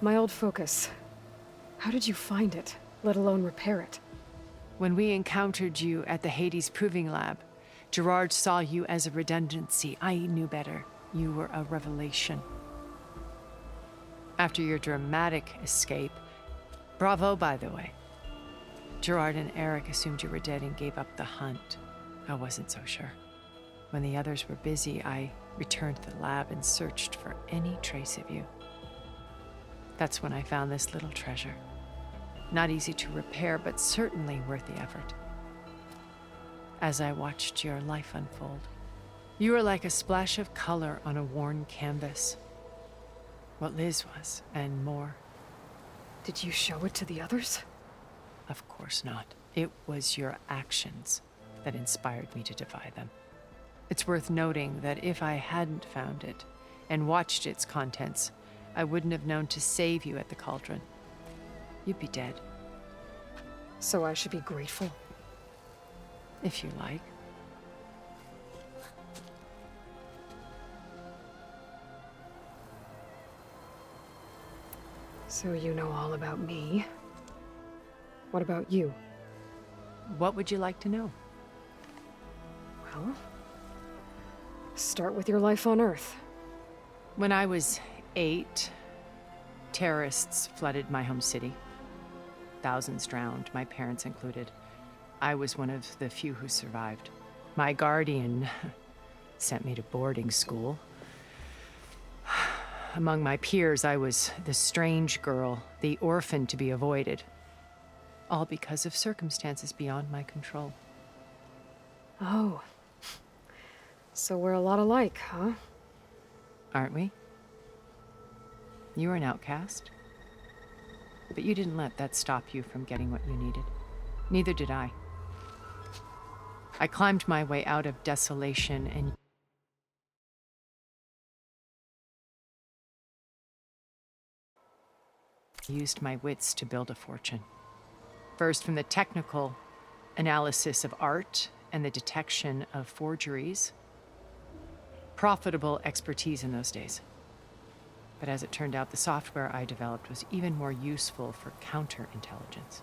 My old focus. How did you find it, let alone repair it? When we encountered you at the Hades Proving Lab, Gerard saw you as a redundancy. I knew better. You were a revelation. After your dramatic escape, bravo, by the way. Gerard and Eric assumed you were dead and gave up the hunt. I wasn't so sure. When the others were busy, I returned to the lab and searched for any trace of you. That's when I found this little treasure. Not easy to repair, but certainly worth the effort. As I watched your life unfold, you were like a splash of color on a worn canvas. What Liz was, and more. Did you show it to the others? Of course not. It was your actions that inspired me to defy them. It's worth noting that if I hadn't found it and watched its contents, I wouldn't have known to save you at the cauldron. You'd be dead. So I should be grateful? If you like. So you know all about me. What about you? What would you like to know? Well, start with your life on Earth. When I was 8, terrorists flooded my home city. Thousands drowned, my parents included. I was one of the few who survived. My guardian sent me to boarding school. Among my peers, I was the strange girl, the orphan to be avoided. All because of circumstances beyond my control. Oh. So we're a lot alike, huh? Aren't we? You were an outcast. But you didn't let that stop you from getting what you needed. Neither did I. I climbed my way out of desolation and used my wits to build a fortune. First, from the technical analysis of art and the detection of forgeries. Profitable expertise in those days. But as it turned out, the software I developed was even more useful for counterintelligence.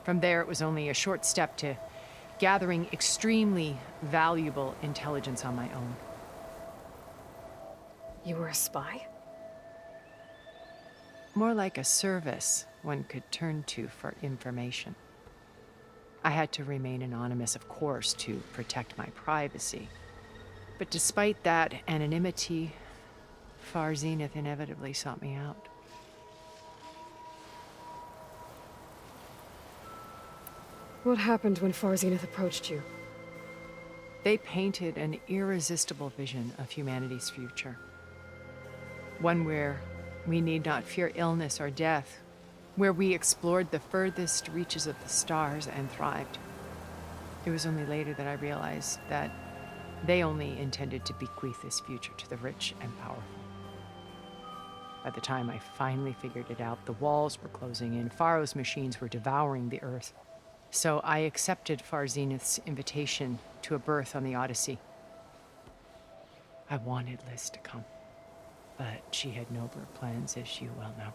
From there, it was only a short step to gathering extremely valuable intelligence on my own. You were a spy? More like a service one could turn to for information. I had to remain anonymous, of course, to protect my privacy. But despite that anonymity, Far Zenith inevitably sought me out. What happened when Far Zenith approached you? They painted an irresistible vision of humanity's future. One where we need not fear illness or death, where we explored the furthest reaches of the stars and thrived. It was only later that I realized that they only intended to bequeath this future to the rich and powerful. By the time I finally figured it out, the walls were closing in, Pharaoh's machines were devouring the earth. So I accepted Far Zenith's invitation to a berth on the Odyssey. I wanted Liz to come, but she had nobler plans, as you well know.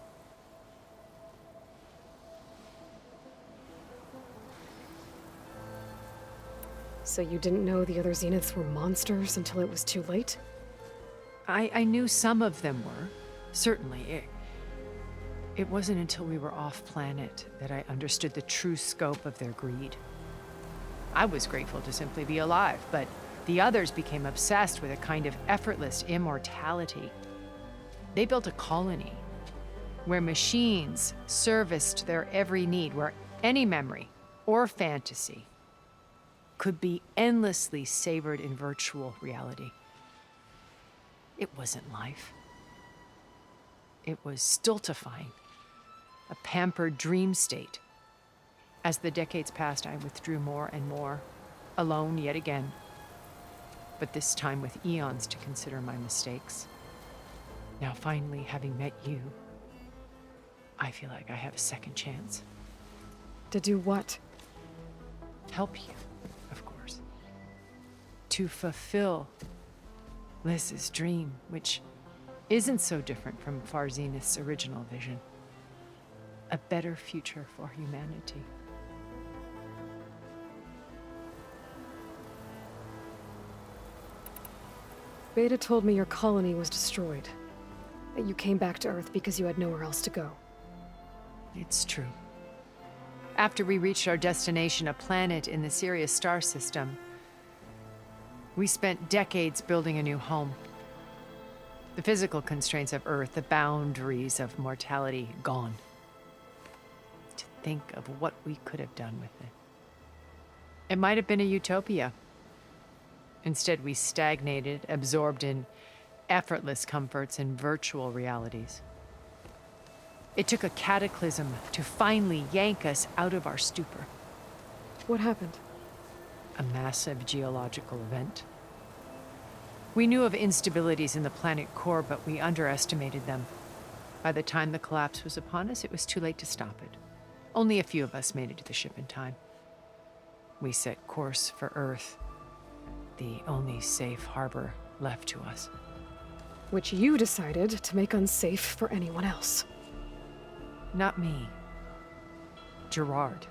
So you didn't know the other Zeniths were monsters until it was too late? I knew some of them were, certainly. It wasn't until we were off-planet that I understood the true scope of their greed. I was grateful to simply be alive, but the others became obsessed with a kind of effortless immortality. They built a colony where machines serviced their every need, where any memory or fantasy could be endlessly savored in virtual reality. It wasn't life. It was stultifying, a pampered dream state. As the decades passed, I withdrew more and more, alone yet again, but this time with eons to consider my mistakes. Now finally, having met you, I feel like I have a second chance. To do what? Help you, of course. To fulfill Liz's dream, which isn't so different from Far Zenith's original vision. A better future for humanity. Beta told me your colony was destroyed. That you came back to Earth because you had nowhere else to go. It's true. After we reached our destination, a planet in the Sirius star system, we spent decades building a new home. The physical constraints of Earth, the boundaries of mortality, gone. To think of what we could have done with it. It might have been a utopia. Instead, we stagnated, absorbed in effortless comforts and virtual realities. It took a cataclysm to finally yank us out of our stupor. What happened? A massive geological event. We knew of instabilities in the planet core, but we underestimated them. By the time the collapse was upon us, it was too late to stop it. Only a few of us made it to the ship in time. We set course for Earth, the only safe harbor left to us. Which you decided to make unsafe for anyone else. Not me. Gerard.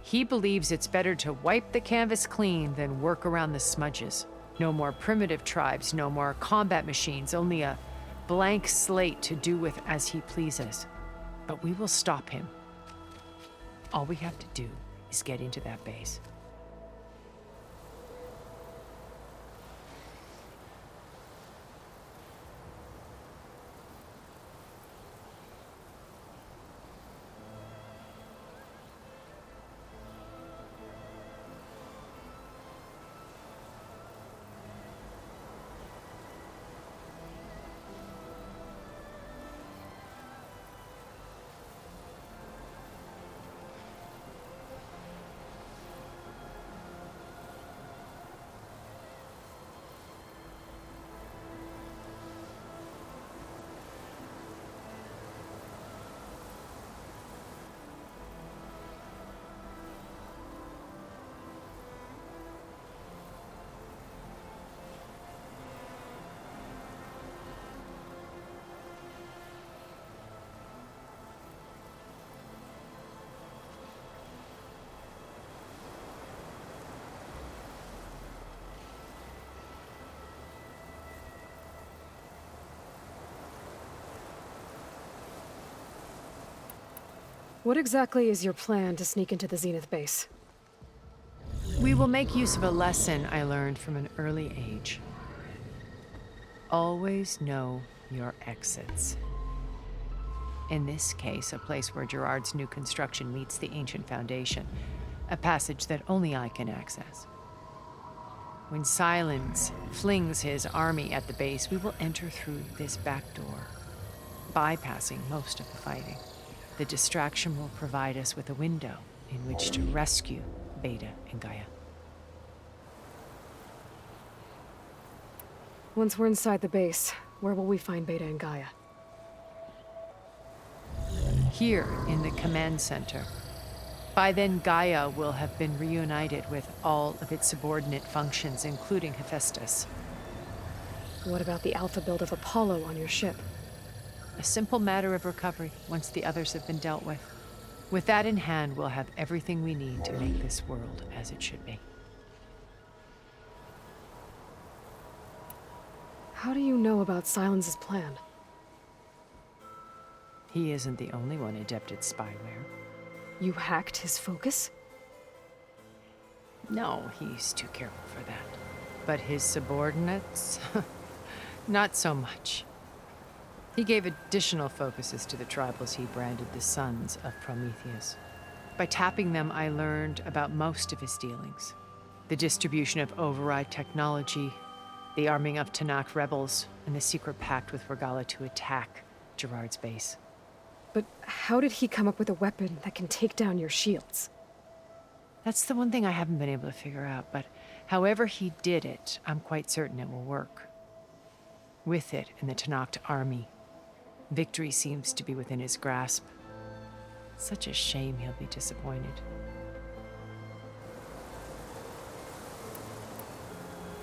He believes it's better to wipe the canvas clean than work around the smudges. No more primitive tribes, no more combat machines, only a blank slate to do with as he pleases. But we will stop him. All we have to do is get into that base. What exactly is your plan to sneak into the Zenith base? We will make use of a lesson I learned from an early age. Always know your exits. In this case, a place where Gerard's new construction meets the ancient foundation, a passage that only I can access. When Silence flings his army at the base, we will enter through this back door, bypassing most of the fighting. The distraction will provide us with a window in which to rescue Beta and Gaia. Once we're inside the base, where will we find Beta and Gaia? Here in the command center. By then, Gaia will have been reunited with all of its subordinate functions, including Hephaestus. What about the alpha build of Apollo on your ship? A simple matter of recovery once the others have been dealt with. With that in hand, we'll have everything we need to make this world as it should be. How do you know about Silence's plan? He isn't the only one adept at spyware. You hacked his focus? No, he's too careful for that. But his subordinates? Not so much. He gave additional focuses to the tribals he branded the Sons of Prometheus. By tapping them, I learned about most of his dealings. The distribution of override technology, the arming of Tanakh rebels, and the secret pact with Regala to attack Gerard's base. But how did he come up with a weapon that can take down your shields? That's the one thing I haven't been able to figure out, but however he did it, I'm quite certain it will work. With it and the Tanakh army, victory seems to be within his grasp. Such a shame he'll be disappointed.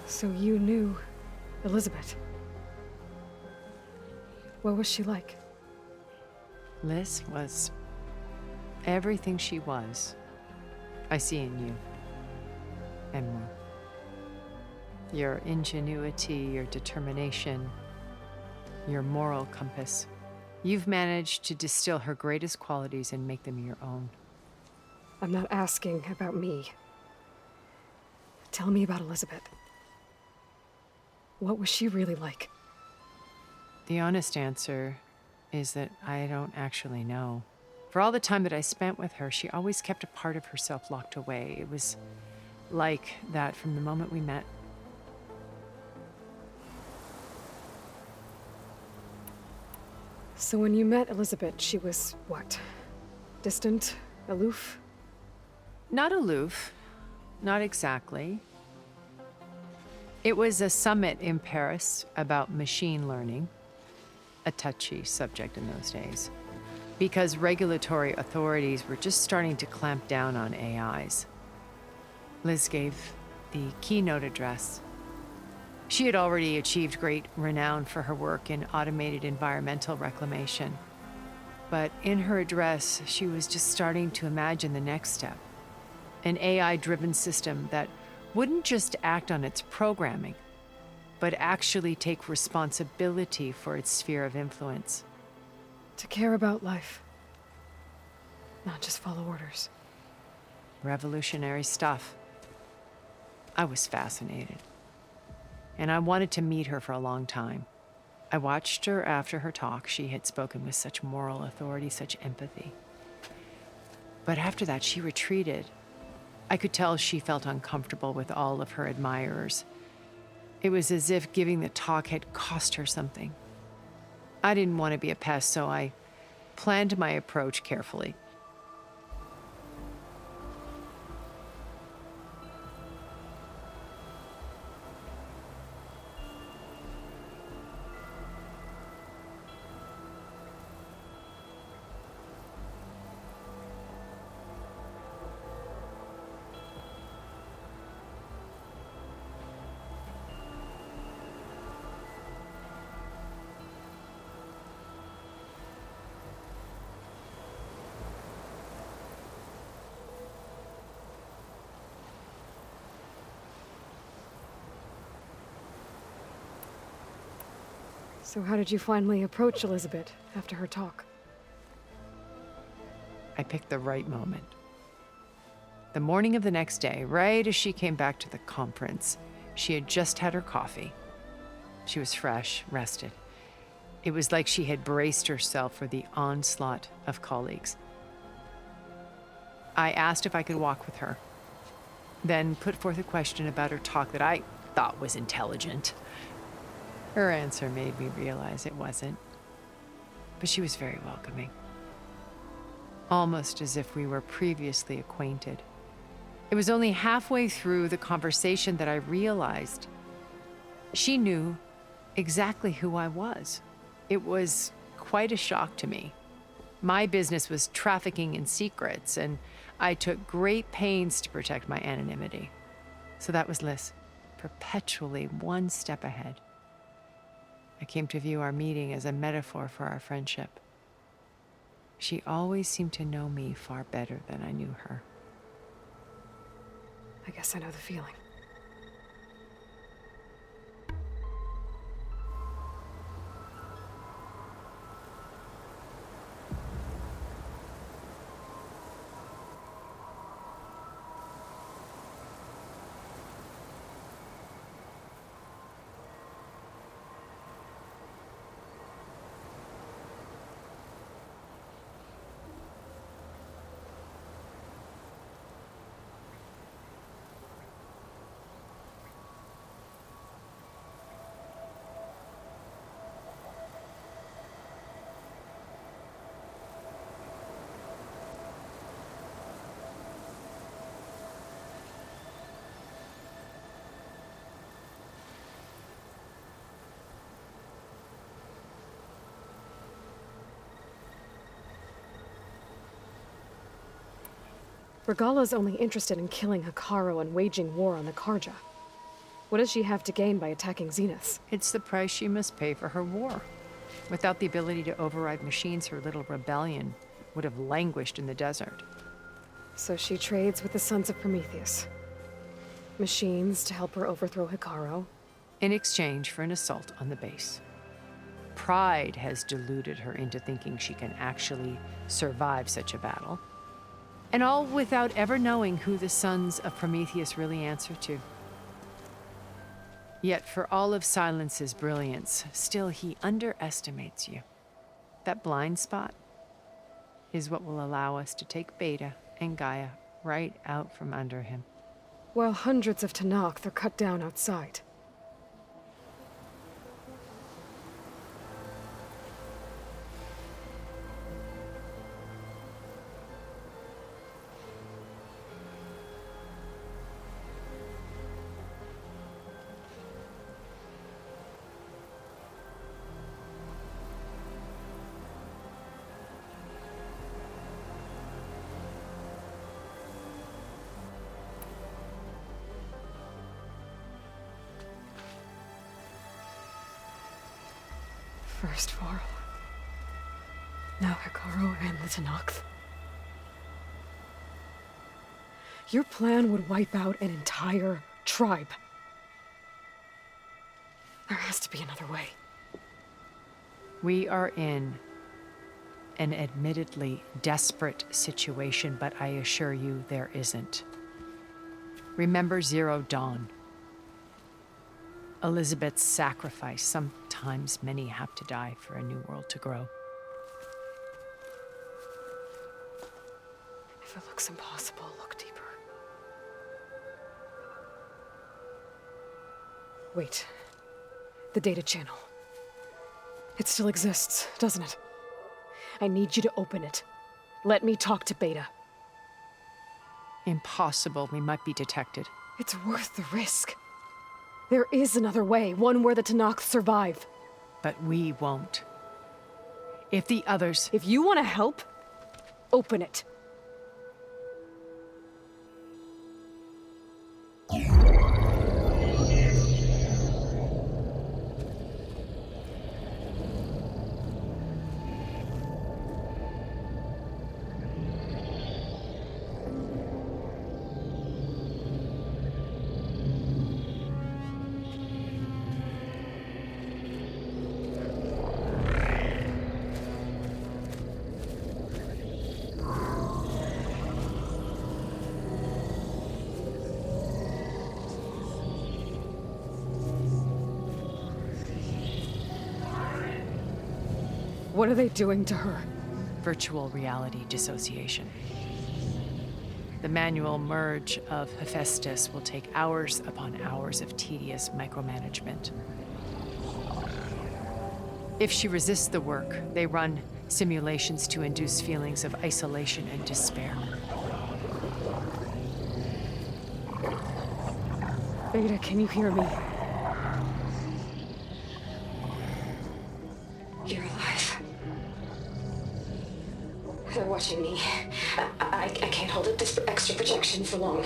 So you knew Elizabeth? What was she like? Liz was everything she was. I see in you. And more. Your ingenuity, your determination, your moral compass. You've managed to distill her greatest qualities and make them your own. I'm not asking about me. Tell me about Elizabeth. What was she really like? The honest answer is that I don't actually know. For all the time that I spent with her, she always kept a part of herself locked away. It was like that from the moment we met. So when you met Elizabeth, she was what? Distant? Aloof? Not aloof. Not exactly. It was a summit in Paris about machine learning, a touchy subject in those days, because regulatory authorities were just starting to clamp down on AIs. Liz gave the keynote address. She had already achieved great renown for her work in automated environmental reclamation. But in her address, she was just starting to imagine the next step, an AI-driven system that wouldn't just act on its programming, but actually take responsibility for its sphere of influence. To care about life. Not just follow orders. Revolutionary stuff. I was fascinated. And I wanted to meet her for a long time. I watched her after her talk. She had spoken with such moral authority, such empathy. But after that, she retreated. I could tell she felt uncomfortable with all of her admirers. It was as if giving the talk had cost her something. I didn't want to be a pest, so I planned my approach carefully. So how did you finally approach Elizabeth after her talk? I picked the right moment. The morning of the next day, right as she came back to the conference, she had just had her coffee. She was fresh, rested. It was like she had braced herself for the onslaught of colleagues. I asked if I could walk with her, then put forth a question about her talk that I thought was intelligent. Her answer made me realize it wasn't, but she was very welcoming. Almost as if we were previously acquainted. It was only halfway through the conversation that I realized she knew exactly who I was. It was quite a shock to me. My business was trafficking in secrets, and I took great pains to protect my anonymity. So that was Liz, perpetually one step ahead. I came to view our meeting as a metaphor for our friendship. She always seemed to know me far better than I knew her. I guess I know the feeling. Regala's only interested in killing Hikaru and waging war on the Karja. What does she have to gain by attacking Zenith? It's the price she must pay for her war. Without the ability to override machines, her little rebellion would have languished in the desert. So she trades with the Sons of Prometheus. Machines to help her overthrow Hikaru. In exchange for an assault on the base. Pride has deluded her into thinking she can actually survive such a battle. And all without ever knowing who the Sons of Prometheus really answer to. Yet for all of Silence's brilliance, still he underestimates you. That blind spot is what will allow us to take Beta and Gaia right out from under him. While hundreds of Tenakth are cut down outside. First Varl. Now Hikaru and the Tenakth. Your plan would wipe out an entire tribe. There has to be another way. We are in an admittedly desperate situation, but I assure you there isn't. Remember Zero Dawn. Elizabeth's sacrifice. Sometimes many have to die for a new world to grow. If it looks impossible, look deeper. Wait. The data channel. It still exists, doesn't it? I need you to open it. Let me talk to Beta. Impossible. We might be detected. It's worth the risk. There is another way, one where the Tenakth survive. But we won't. If the others... If you want to help, open it. What are they doing to her? Virtual reality dissociation. The manual merge of Hephaestus will take hours upon hours of tedious micromanagement. If she resists the work, they run simulations to induce feelings of isolation and despair. Beta, can you hear me? You're alive. They're watching me. I can't hold up this extra projection for long.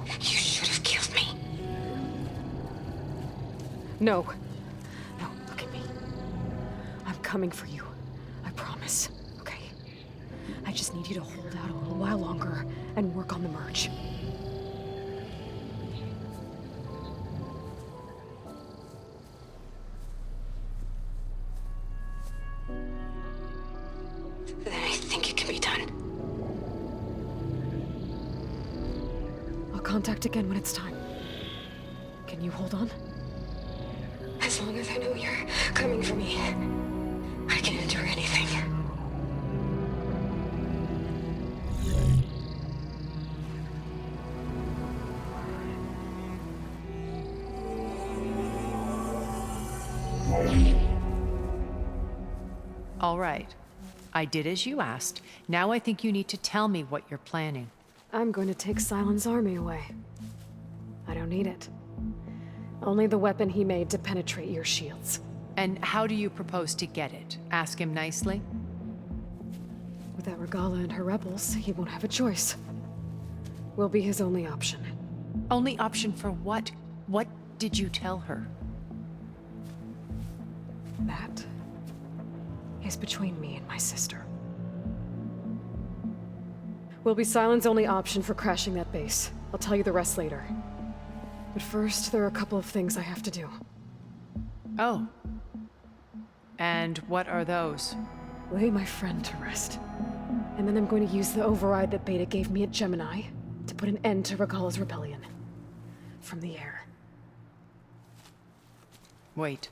You should have killed me. No. No, look at me. I'm coming for you. I promise. Okay? I just need you to hold out a little while longer and work on the merge. Then I think it can be done. I'll contact again when it's time. Can you hold on? As long as I know you're coming for me, I can endure anything. All right. I did as you asked. Now I think you need to tell me what you're planning. I'm going to take Silen's army away. I don't need it. Only the weapon he made to penetrate your shields. And how do you propose to get it? Ask him nicely? Without Regala and her rebels, he won't have a choice. We'll be his only option. Only option for what? What did you tell her? That is between me and my sister. Will be Sylens' only option for crashing that base. I'll tell you the rest later. But first, there are a couple of things I have to do. Oh. And what are those? Lay my friend to rest. And then I'm going to use the override that Beta gave me at Gemini to put an end to Regalla's rebellion. From the air. Wait.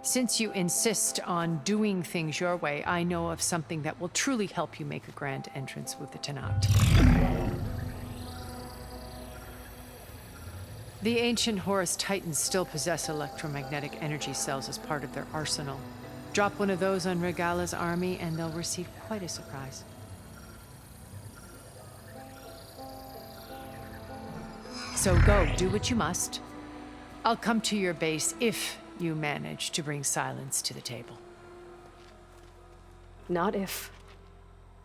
Since you insist on doing things your way, I know of something that will truly help you make a grand entrance with the Tenat. The ancient Horus Titans still possess electromagnetic energy cells as part of their arsenal. Drop one of those on Regalla's army and they'll receive quite a surprise. So go, do what you must. I'll come to your base if you manage to bring Sylens to the table. Not if.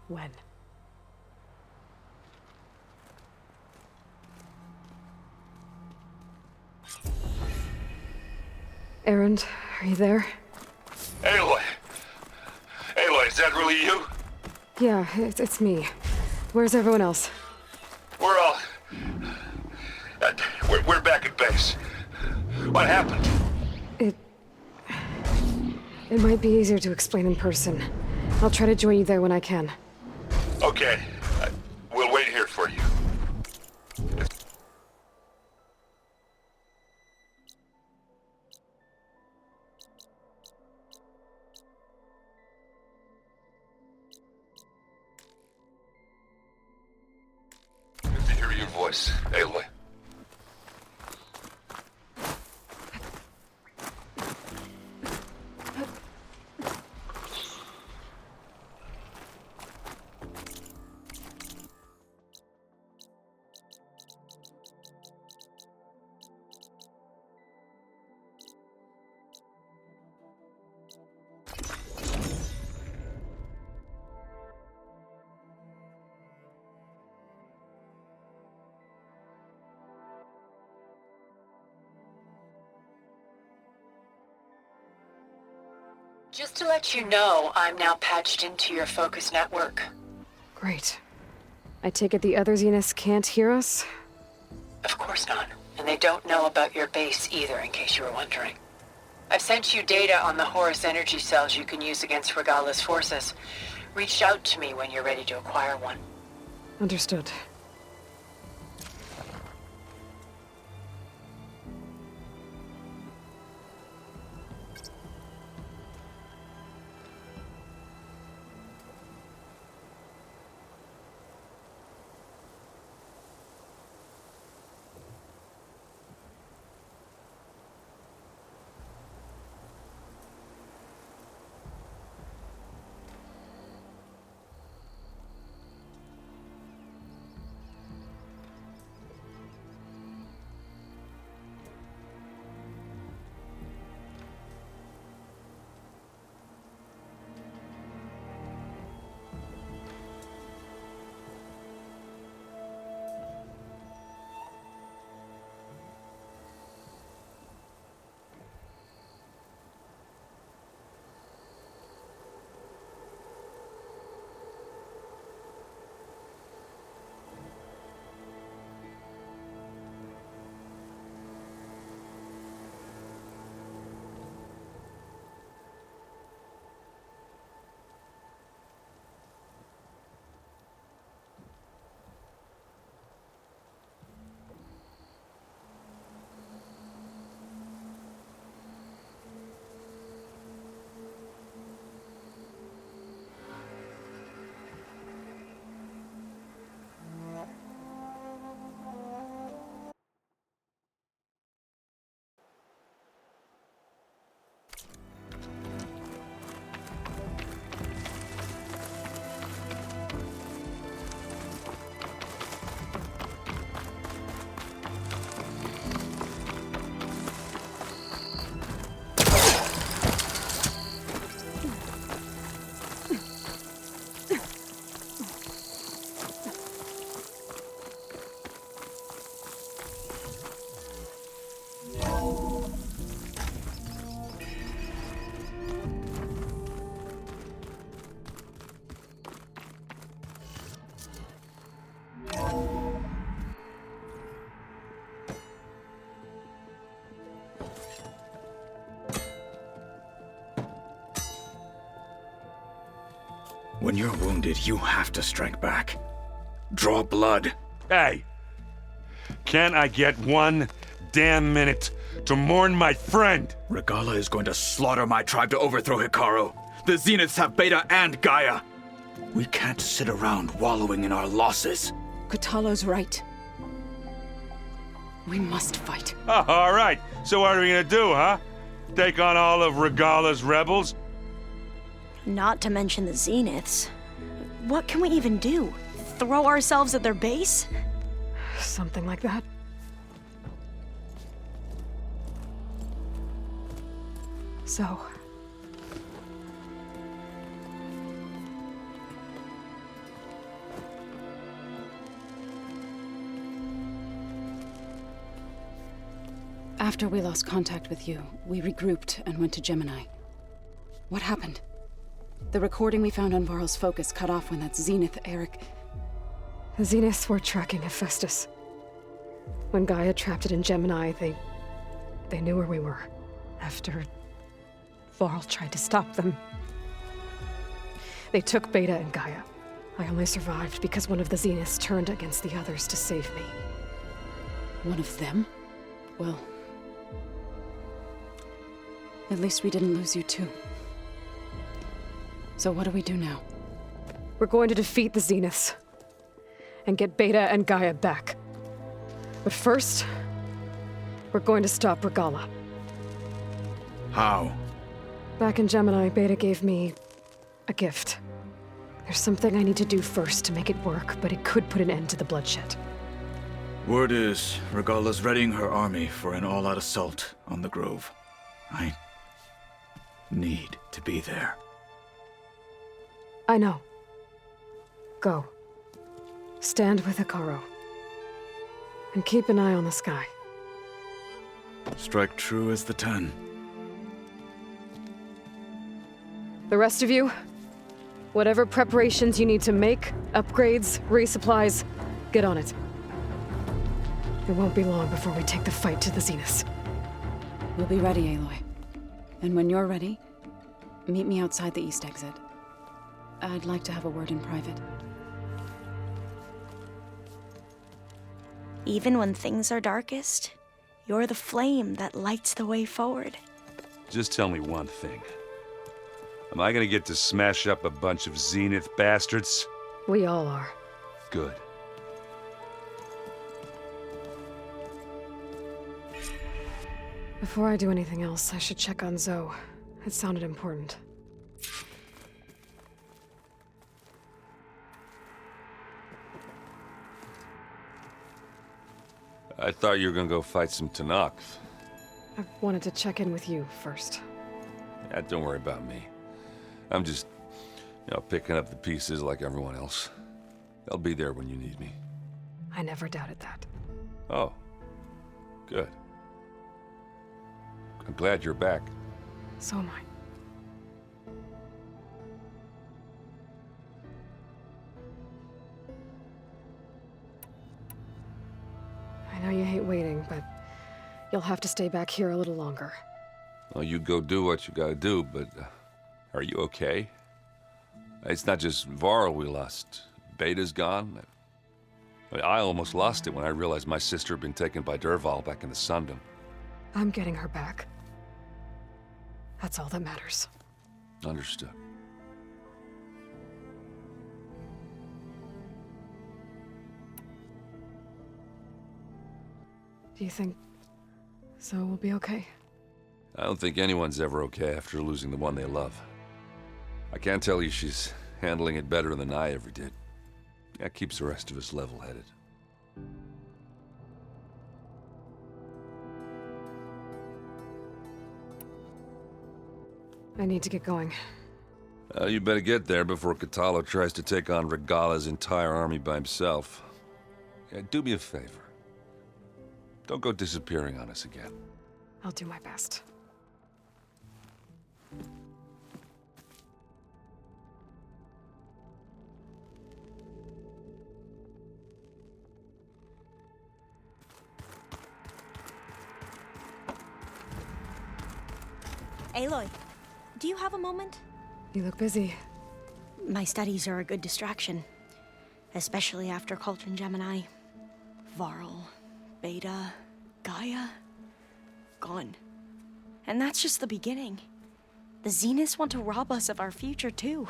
When. Erend, are you there? Aloy! Aloy, is that really you? Yeah, it's me. Where's everyone else? We're all... we're back at base. What happened? It might be easier to explain in person. I'll try to join you there when I can. Okay. We'll wait here for you. Good to hear your voice, Aloy. Just to let you know, I'm now patched into your focus network. Great. I take it the other Zeniths can't hear us? Of course not. And they don't know about your base either, in case you were wondering. I've sent you data on the Horus energy cells you can use against Regalla's forces. Reach out to me when you're ready to acquire one. Understood. When you're wounded, you have to strike back. Draw blood. Hey! Can't I get one damn minute to mourn my friend? Regala is going to slaughter my tribe to overthrow Hikaru. The Zeniths have Beta and Gaia. We can't sit around wallowing in our losses. Katalo's right. We must fight. Oh, all right. So what are we gonna do, huh? Take on all of Regala's rebels? Not to mention the Zeniths. What can we even do? Throw ourselves at their base? Something like that. So... After we lost contact with you, we regrouped and went to Gemini. What happened? The recording we found on Varl's focus cut off when that Zenith Eric... The Zeniths were tracking Hephaestus. When Gaia trapped it in Gemini, they knew where we were. After Varl tried to stop them. They took Beta and Gaia. I only survived because one of the Zeniths turned against the others to save me. One of them? Well... at least we didn't lose you too. So what do we do now? We're going to defeat the Zeniths. And get Beta and Gaia back. But first, we're going to stop Regala. How? Back in Gemini, Beta gave me a gift. There's something I need to do first to make it work, but it could put an end to the bloodshed. Word is, Regala's readying her army for an all-out assault on the Grove. I need to be there. I know. Go. Stand with Hikaru. And keep an eye on the sky. Strike true as the 10. The rest of you, whatever preparations you need to make, upgrades, resupplies, get on it. It won't be long before we take the fight to the Zeniths. We'll be ready, Aloy. And when you're ready, meet me outside the east exit. I'd like to have a word in private. Even when things are darkest, you're the flame that lights the way forward. Just tell me one thing. Am I gonna get to smash up a bunch of Zenith bastards? We all are. Good. Before I do anything else, I should check on Zoe. It sounded important. I thought you were gonna go fight some Tanakh. I wanted to check in with you first. Yeah, don't worry about me. I'm just, picking up the pieces like everyone else. I'll be there when you need me. I never doubted that. Oh. Good. I'm glad you're back. So am I. I know you hate waiting, but you'll have to stay back here a little longer. Well, you go do what you gotta do, but are you okay? It's not just Varl we lost. Beta's gone. I almost lost it when I realized my sister had been taken by Dervahl back in the Sundom. I'm getting her back. That's all that matters. Understood. Do you think Zoe will be okay? I don't think anyone's ever okay after losing the one they love. I can't tell you she's handling it better than I ever did. That keeps the rest of us level-headed. I need to get going. You better get there before Katalo tries to take on Regala's entire army by himself. Yeah, do me a favor. Don't go disappearing on us again. I'll do my best. Aloy, do you have a moment? You look busy. My studies are a good distraction. Especially after Cauldron Gemini. Varl, Beta, Gaia, gone. And that's just the beginning. The Zeniths want to rob us of our future, too.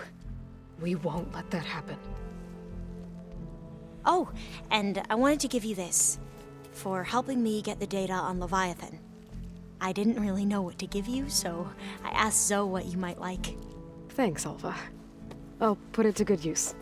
We won't let that happen. Oh, and I wanted to give you this. For helping me get the data on Leviathan. I didn't really know what to give you, so I asked Zoe what you might like. Thanks, Alpha. I'll put it to good use.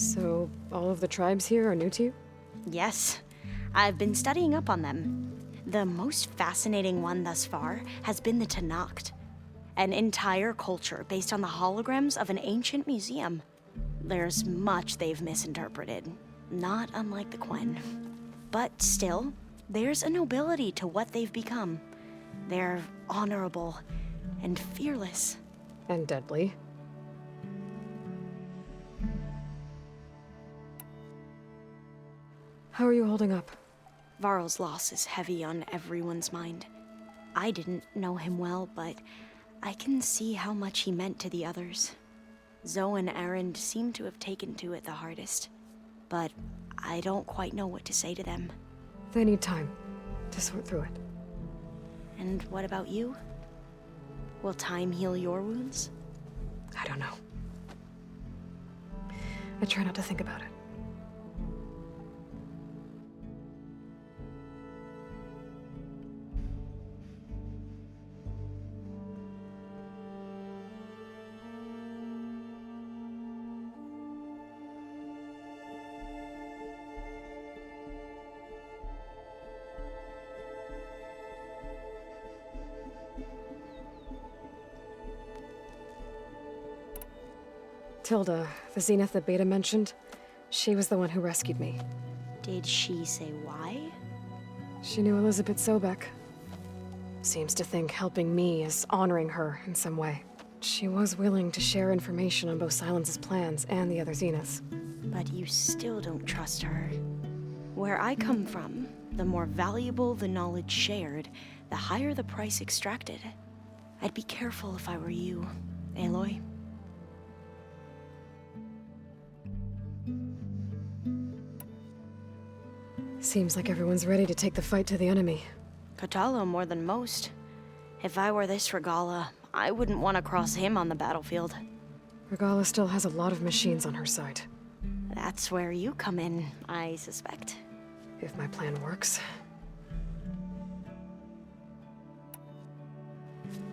So, all of the tribes here are new to you? Yes, I've been studying up on them. The most fascinating one thus far has been the Tenakth, an entire culture based on the holograms of an ancient museum. There's much they've misinterpreted, not unlike the Quen. But still, there's a nobility to what they've become. They're honorable and fearless. And deadly. How are you holding up? Varl's loss is heavy on everyone's mind. I didn't know him well, but I can see how much he meant to the others. Zoe and Erend seem to have taken to it the hardest, but I don't quite know what to say to them. They need time to sort through it. And what about you? Will time heal your wounds? I don't know. I try not to think about it. Tilda, the Zenith that Beta mentioned, she was the one who rescued me. Did she say why? She knew Elizabeth Sobek. Seems to think helping me is honoring her in some way. She was willing to share information on both Silence's plans and the other Zeniths. But you still don't trust her. Where I come from, the more valuable the knowledge shared, the higher the price extracted. I'd be careful if I were you, Aloy. Seems like everyone's ready to take the fight to the enemy. Kotallo more than most. If I were this Regala, I wouldn't want to cross him on the battlefield. Regala still has a lot of machines on her side. That's where you come in, I suspect. If my plan works.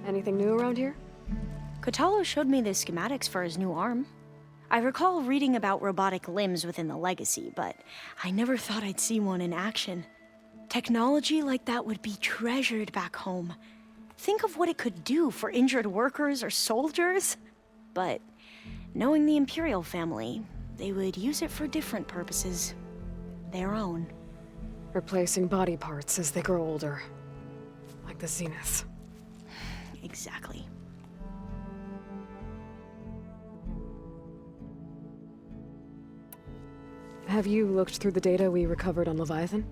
Anything new around here? Kotallo showed me the schematics for his new arm. I recall reading about robotic limbs within the Legacy, but I never thought I'd see one in action. Technology like that would be treasured back home. Think of what it could do for injured workers or soldiers. But knowing the Imperial family, they would use it for different purposes. Their own. Replacing body parts as they grow older. Like the Zeniths. Exactly. Have you looked through the data we recovered on Leviathan?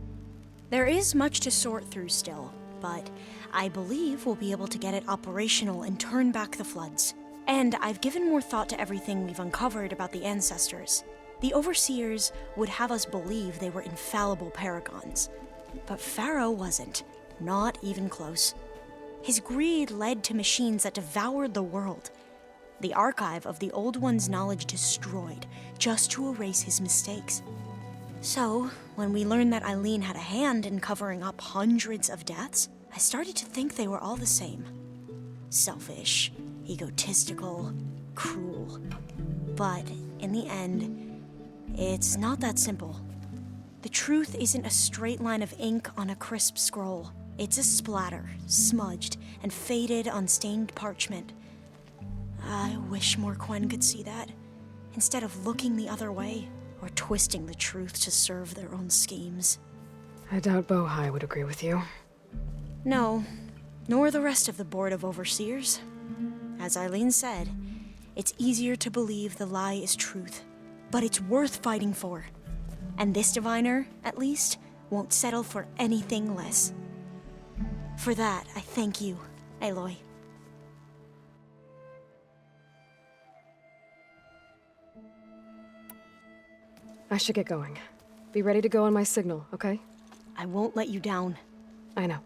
There is much to sort through still, but I believe we'll be able to get it operational and turn back the floods. And I've given more thought to everything we've uncovered about the ancestors. The Overseers would have us believe they were infallible paragons. But Pharaoh wasn't. Not even close. His greed led to machines that devoured the world. The archive of the Old One's knowledge destroyed, just to erase his mistakes. So, when we learned that Eileen had a hand in covering up hundreds of deaths, I started to think they were all the same. Selfish, egotistical, cruel. But in the end, it's not that simple. The truth isn't a straight line of ink on a crisp scroll. It's a splatter, smudged, and faded on stained parchment. I wish more Quen could see that, instead of looking the other way, or twisting the truth to serve their own schemes. I doubt Bohai would agree with you. No, nor the rest of the Board of Overseers. As Eileen said, it's easier to believe the lie is truth, but it's worth fighting for. And this diviner, at least, won't settle for anything less. For that, I thank you, Aloy. I should get going. Be ready to go on my signal, okay? I won't let you down. I know.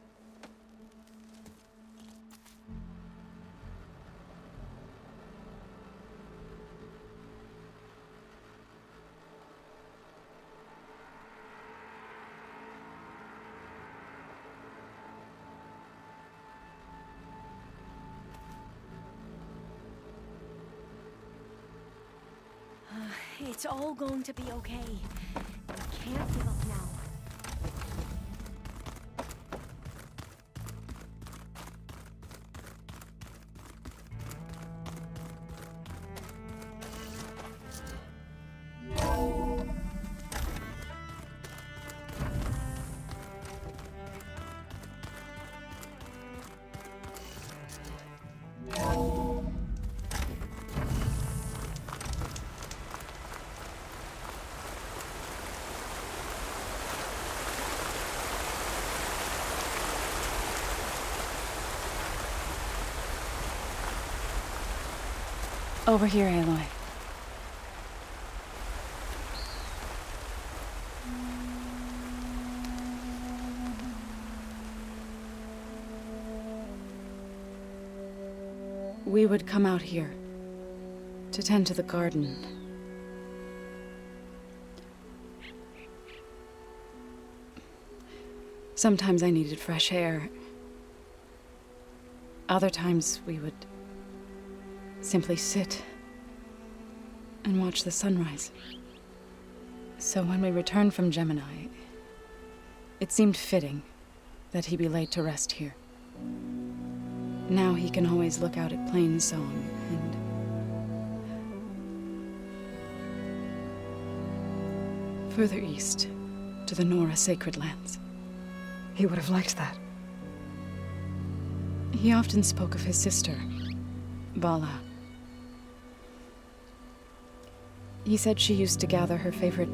It's all going to be okay. We can't give up now. Over here, Aloy. We would come out here to tend to the garden. Sometimes I needed fresh air. Other times we would simply sit and watch the sunrise. So when we returned from Gemini, it seemed fitting that he be laid to rest here. Now he can always look out at Plainsong and further east to the Nora sacred lands. He would have liked that. He often spoke of his sister, Bala. He said she used to gather her favorite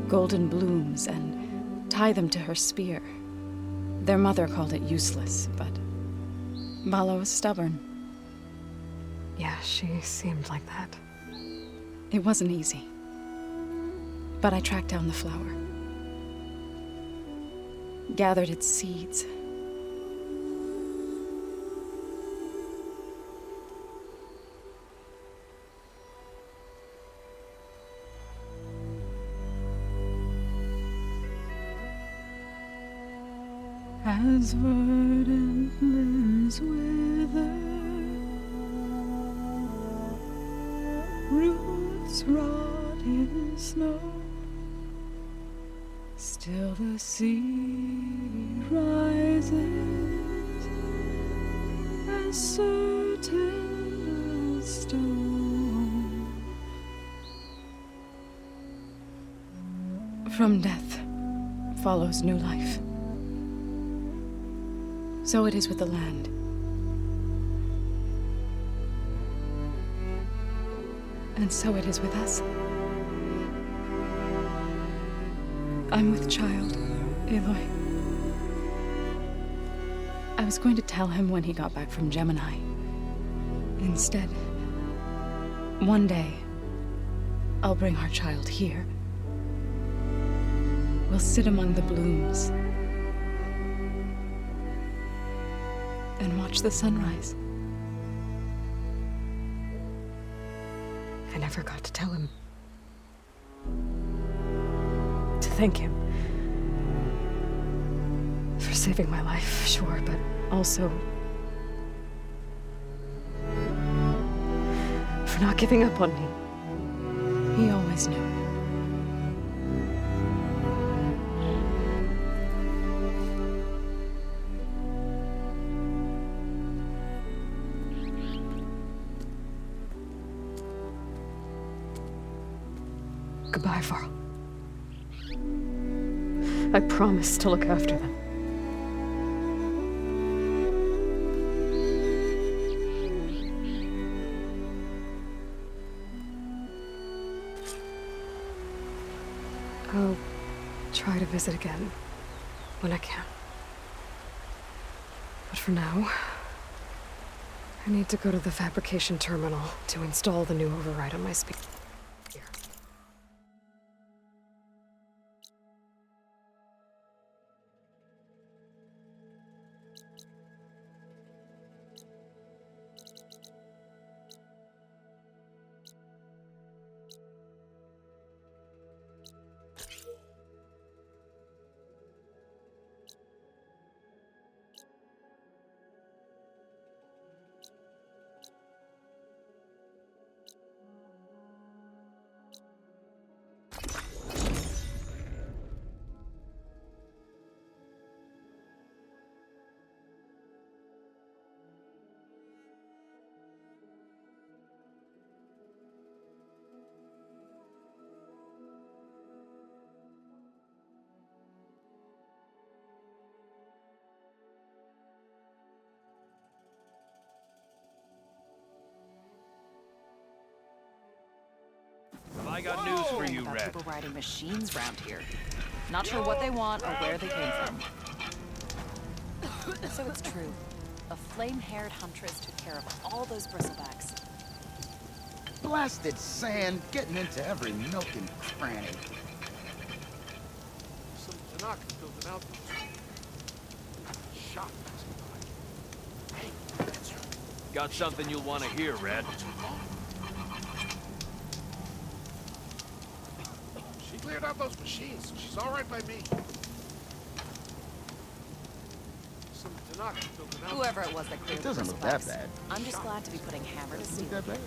golden blooms and tie them to her spear. Their mother called it useless, but Bala was stubborn. Yeah, she seemed like that. It wasn't easy. But I tracked down the flower. Gathered its seeds. As verdant limbs wither, roots rot in snow, still the sea rises, as certain as stone. From death follows new life. So it is with the land. And so it is with us. I'm with child, Aloy. I was going to tell him when he got back from Gemini. Instead, one day, I'll bring our child here. We'll sit among the blooms and watch the sunrise. I never got to tell him. To thank him. For saving my life, sure, but Also, for not giving up on me. He always knew. Goodbye, Varl. I promise to look after them. I'll try to visit again when I can. But for now, I need to go to the fabrication terminal to install the new override on my speaker. I got news for you, about Red. people riding machines round here. Not sure what they want or where they came from. So it's true. A flame-haired huntress took care of all those bristlebacks. Blasted sand getting into every nook and cranny. Some Tanakas built an outpost. Shot passing by. Hey, that's her. Got something you'll want to hear, Red. She cleared out those machines, so she's all right by me. Some Tanakas built an outpost. Whoever it was that cleared It the doesn't look that bristlebacks. bad. I'm just glad to be putting hammer to Doesn't steel. look that bad.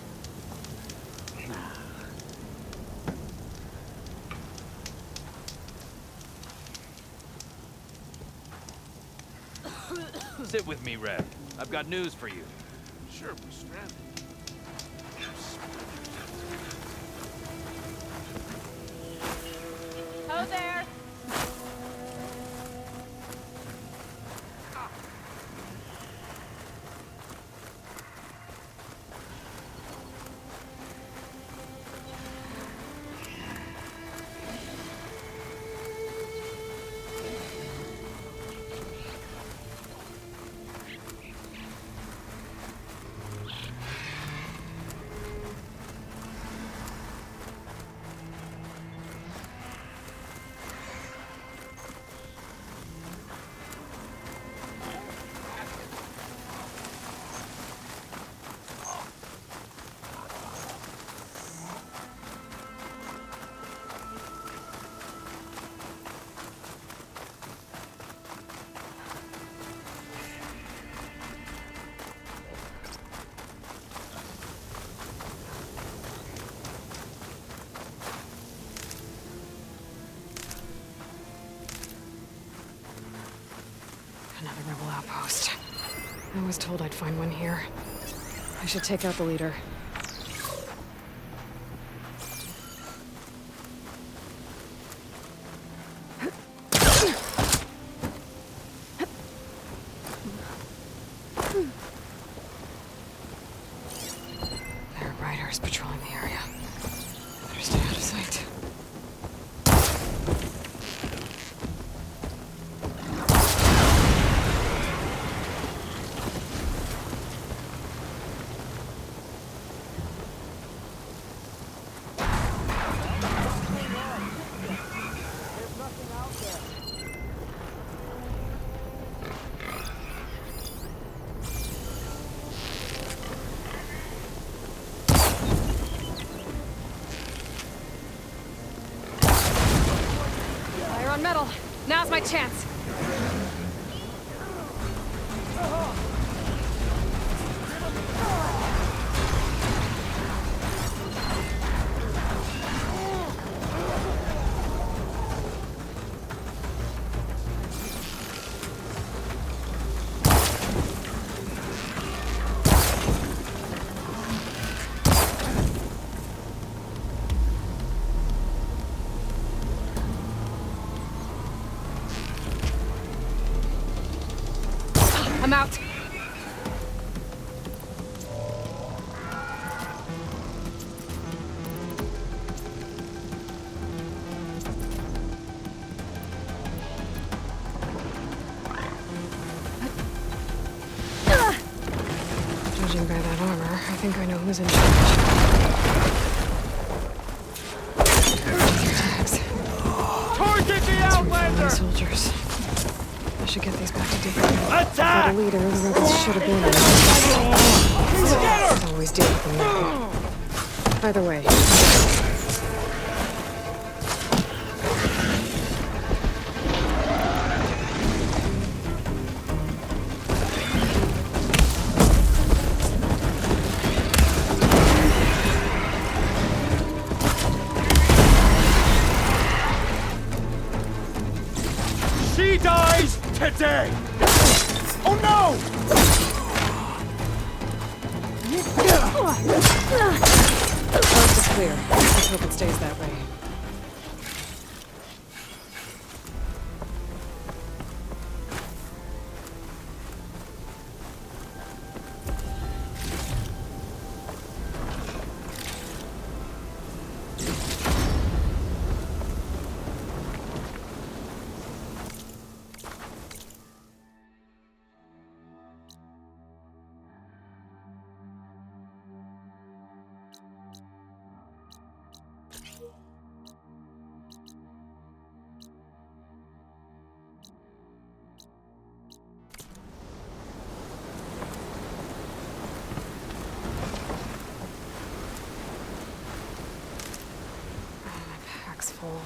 Sit with me, Red. I've got news for you. Sure, we're stranded. Ho there! Another rebel outpost. I was told I'd find one here. I should take out the leader. There are riders patrolling the area. Better stay out of sight. Fire on metal. Now's my chance. I'm out. Judging by that armor, I think I know who's in charge. Tags. Target the Outlander! Soldiers. I should get these back to Deacon. Attack! Without a leader, the rebels should have been. Always deal with them now. Either way. She dies today! Oh no! Coast is clear. Let's hope it stays that way. Full.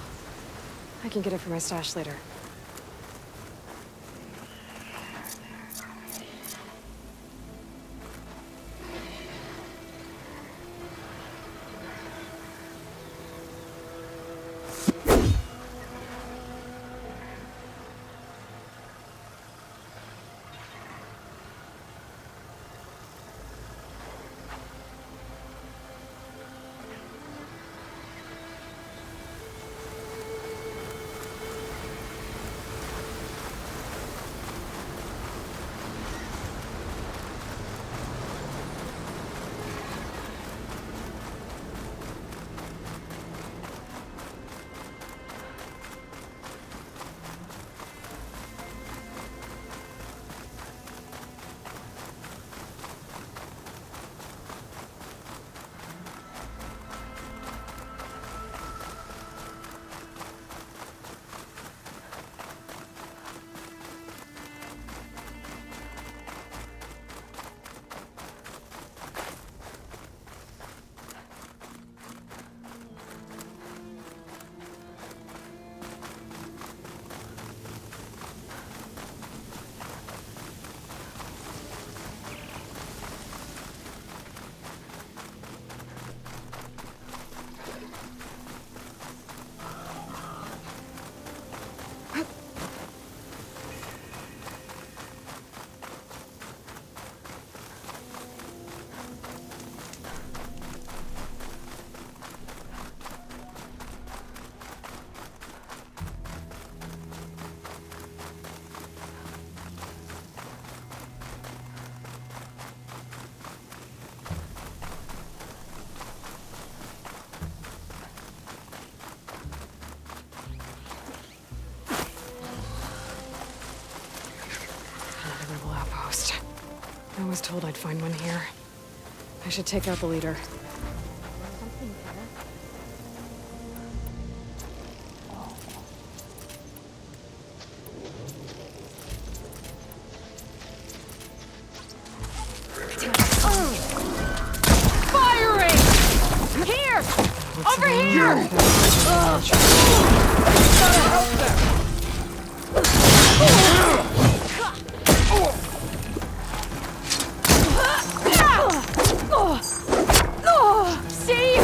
I can get it from my stash later. I was told I'd find one here. I should take out the leader. Firing! Here! Over here! Gotta help them! See?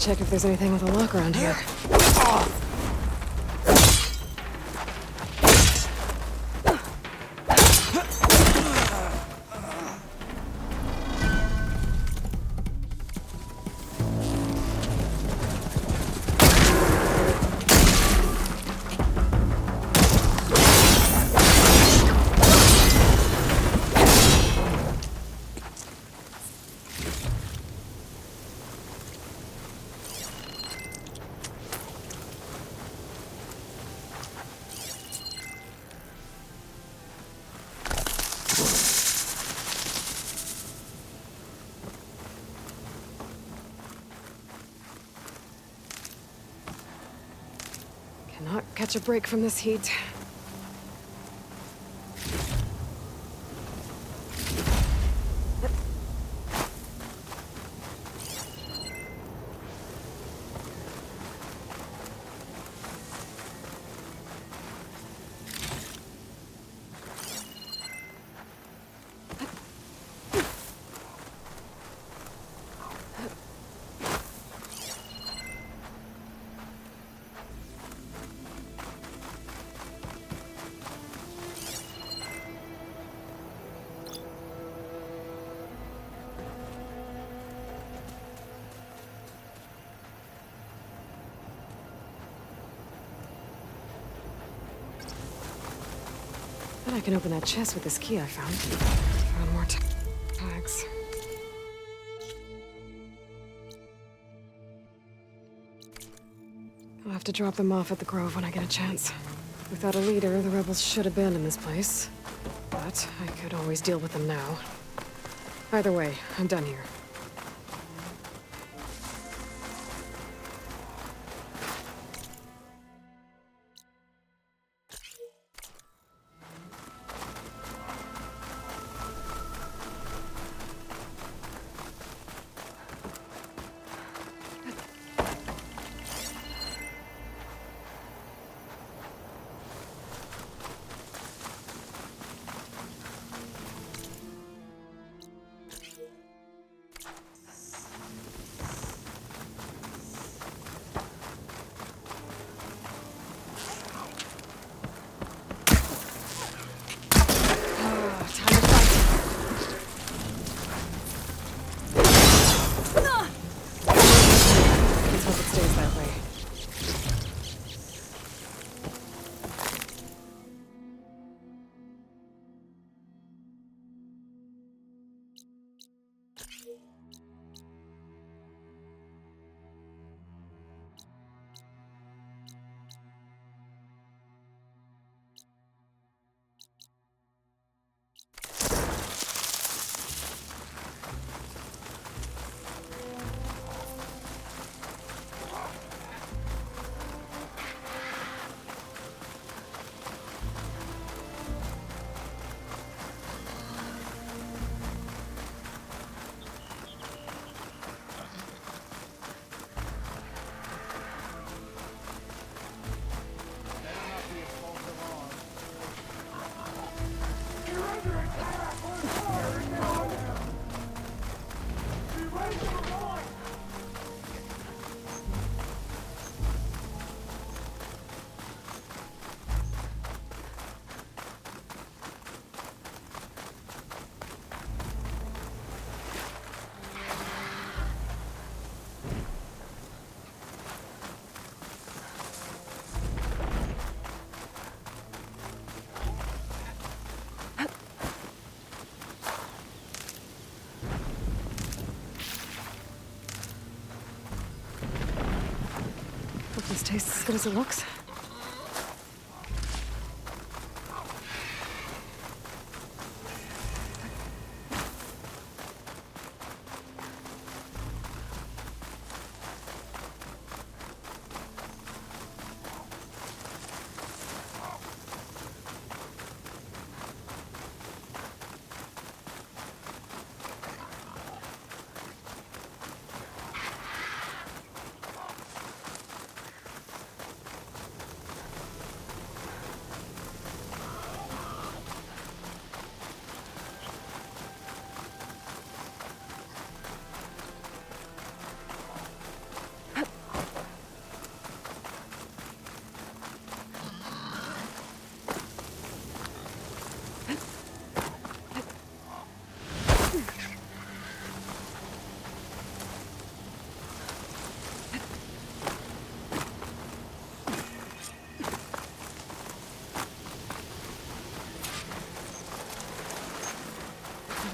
check if there's anything with a lock around here. Cannot catch a break from this heat. Bet I can open that chest with this key I found. Found more tags. I'll have to drop them off at the Grove when I get a chance. Without a leader, the rebels should abandon this place. But I could always deal with them now. Either way, I'm done here. Hope this tastes as good as it looks.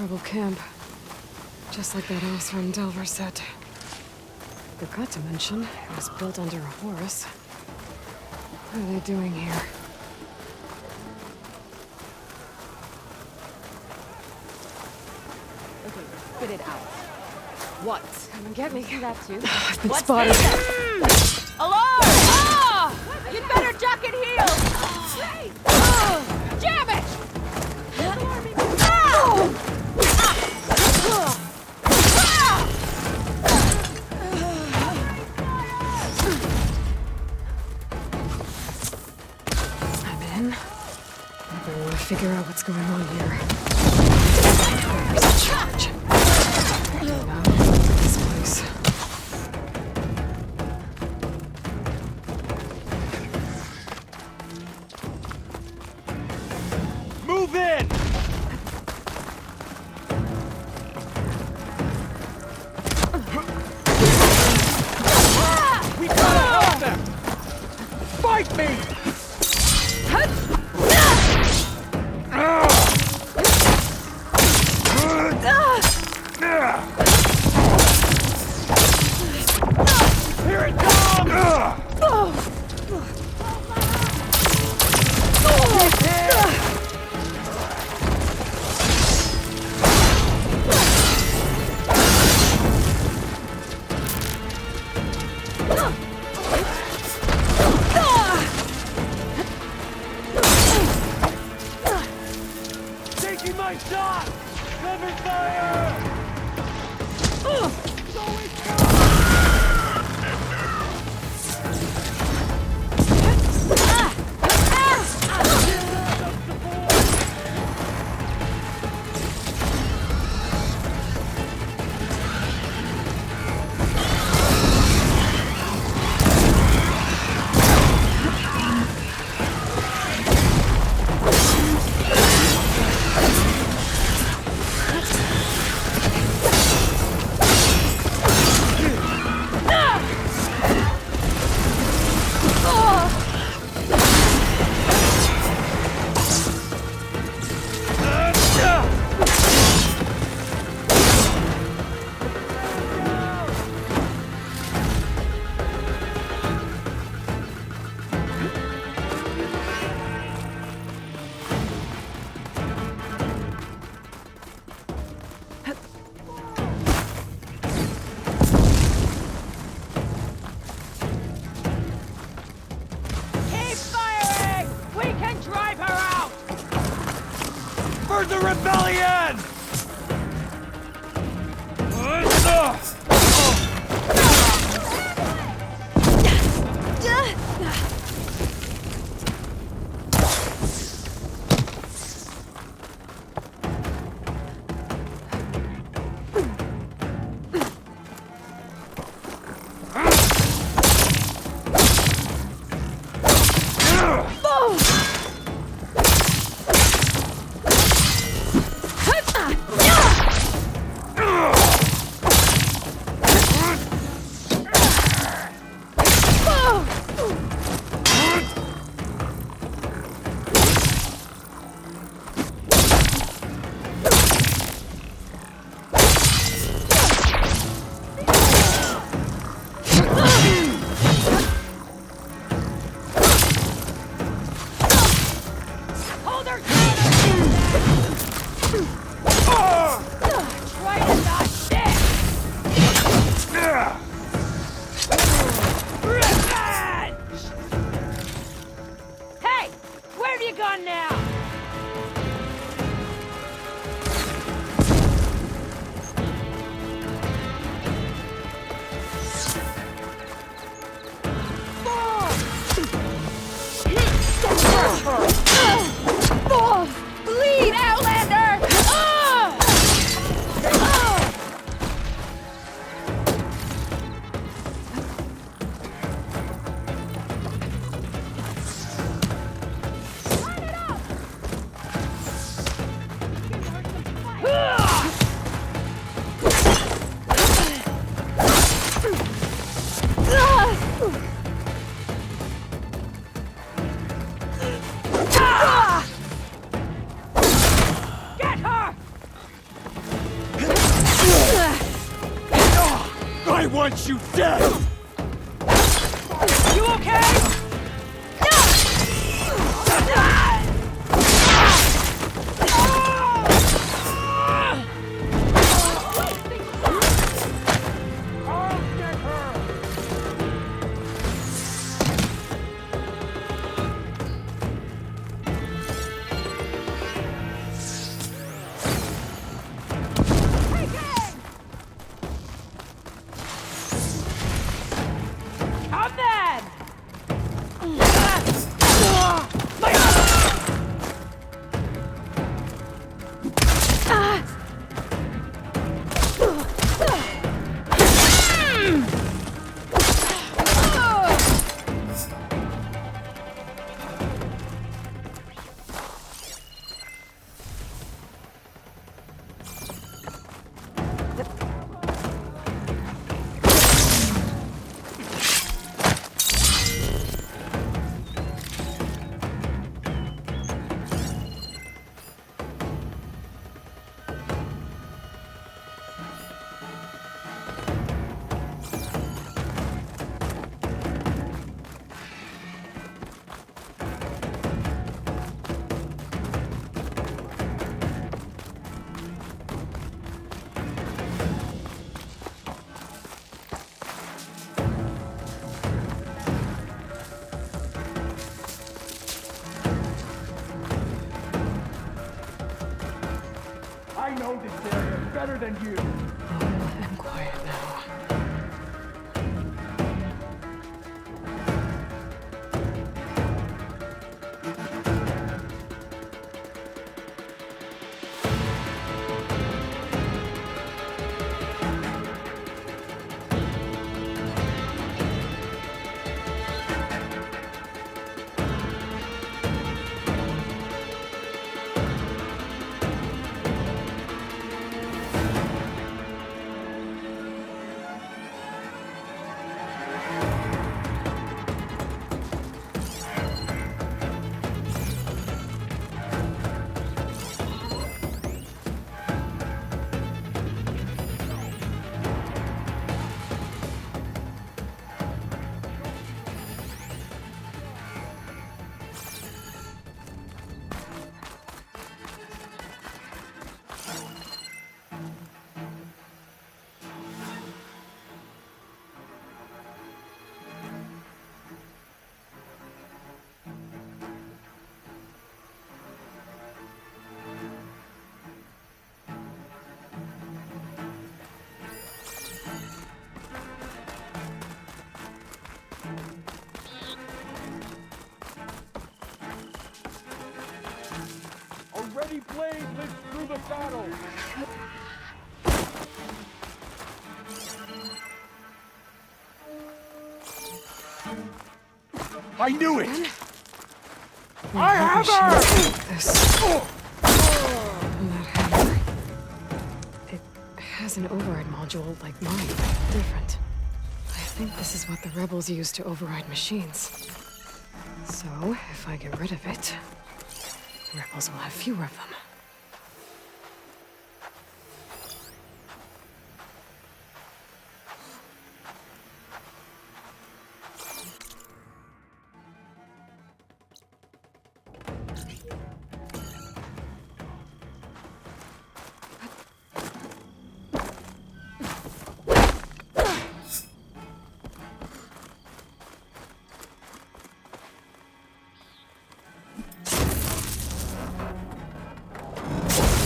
rebel camp. Just like that Osram Delver said. Forgot to mention, it was built under a Horus. What are they doing here? Okay, spit it out. What? Come and get me. Do that too. I've been What's spotted. this? Aloy! Ah! You'd better duck and heal! Jam it! I'm in. I want to figure out what's going on here. Where's the charge? Now, this place. Move in! We gotta help them! Fight me! Here it comes! Taking my shot! Cover fire! For the rebellion! want you dead! You okay? I know this area better than you. And quiet now. A ready blade lives through the battle. I knew it! I have her! And that hammer. It has an override module like mine, but different. I think this is what the rebels use to override machines. So, if I get rid of it, the rebels will have fewer of them.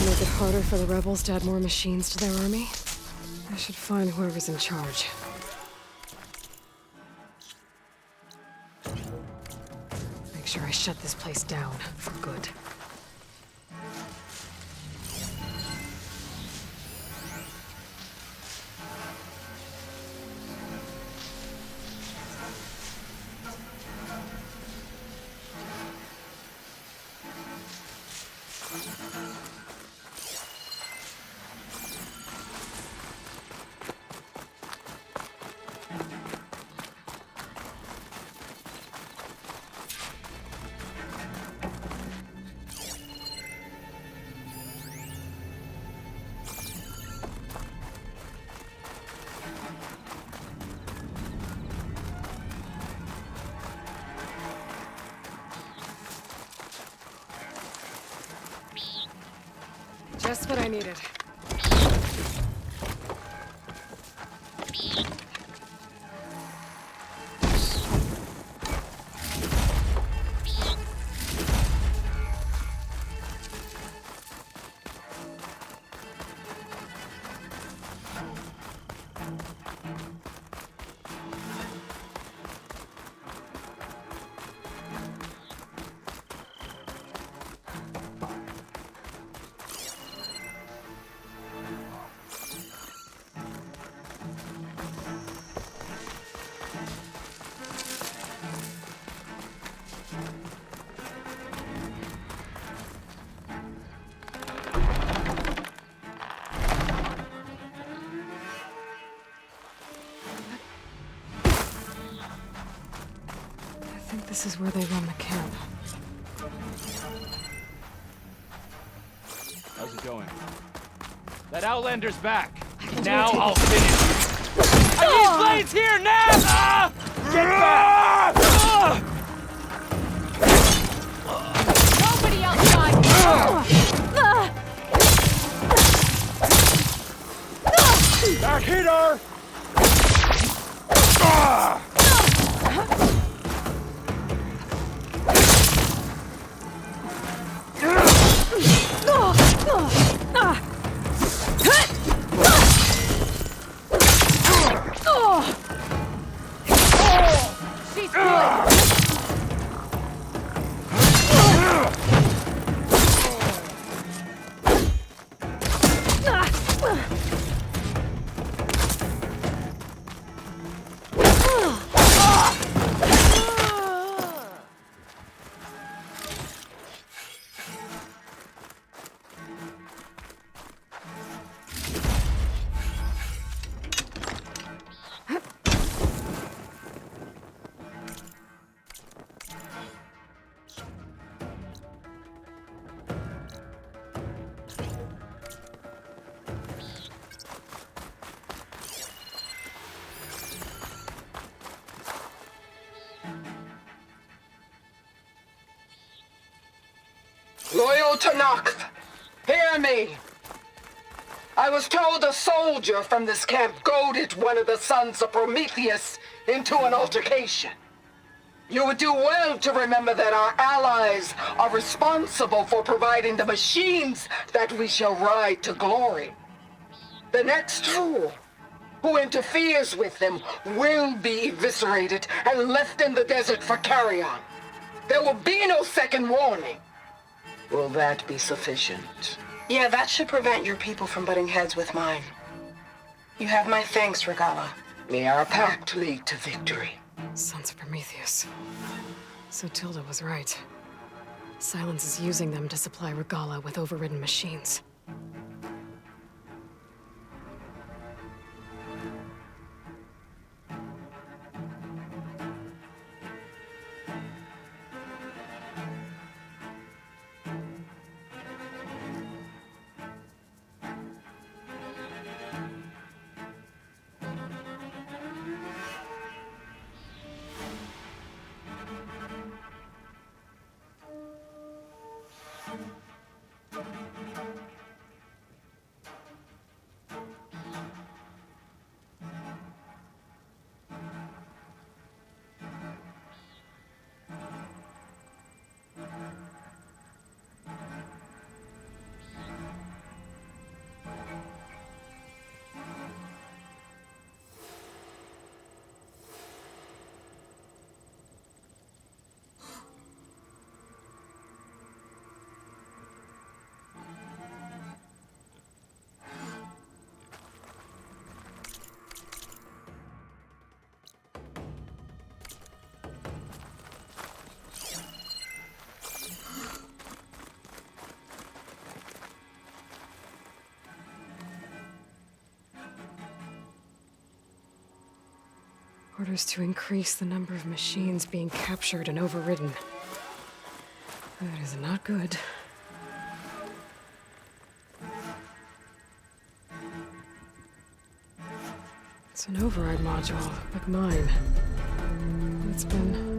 Make it harder for the rebels to add more machines to their army? I should find whoever's in charge. Make sure I shut this place down for good. Just what I needed. I think this is where they run the camp. How's it going? That Outlander's back. Now I'll finish you. I need blades here now! Get back! Nobody outside! Back here! She's good! Loyal to Nox, hear me. I was told a soldier from this camp goaded one of the sons of Prometheus into an altercation. You would do well to remember that our allies are responsible for providing the machines that we shall ride to glory. The next fool who interferes with them will be eviscerated and left in the desert for carrion. There will be no second warning. Will that be sufficient? Yeah, that should prevent your people from butting heads with mine. You have my thanks, Regala. May our pact lead to victory. Sons of Prometheus. So Tilda was right. Silence is using them to supply Regala with overridden machines. Orders to increase the number of machines being captured and overridden. That is not good. It's an override module, like mine. It's been